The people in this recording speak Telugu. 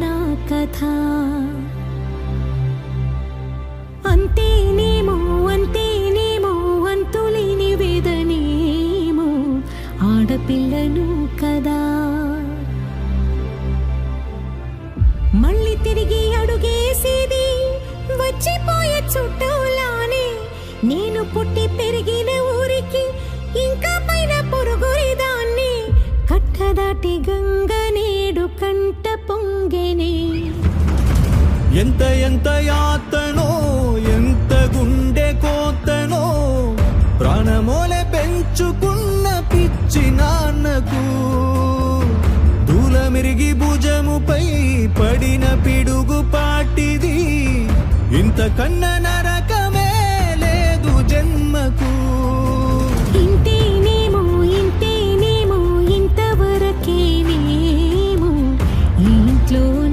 నా కథ. అంతేనేమో అంతేనేమో అంతులేని వేదనేమో ఆడపిల్లను కదా. మళ్ళీ తిరిగి అడుగేసేది వచ్చిపోయే చుట్టూలానే. నేను పుట్టి పెరిగిన ఊరికి ఇంకా పైన పొరుగురిదాన్ని. కట్టదాటి గంగ నేడు కంట పొంగెనే. ఎంత ఎంత యాతనో ఎంత గుండె కోతనో ప్రాణమోలే పెంచుకున్న పిచ్చి నాన్నకు. దూలమిరిగి భుజముపై పడిన పిడుగు పాటిది. ఇంతకన్న నరకమే లేదు జన్మకు. ఇంతేనేమో ఇంతేనేమో ఇంతవరకేనేమో ఈ ఇంట్లో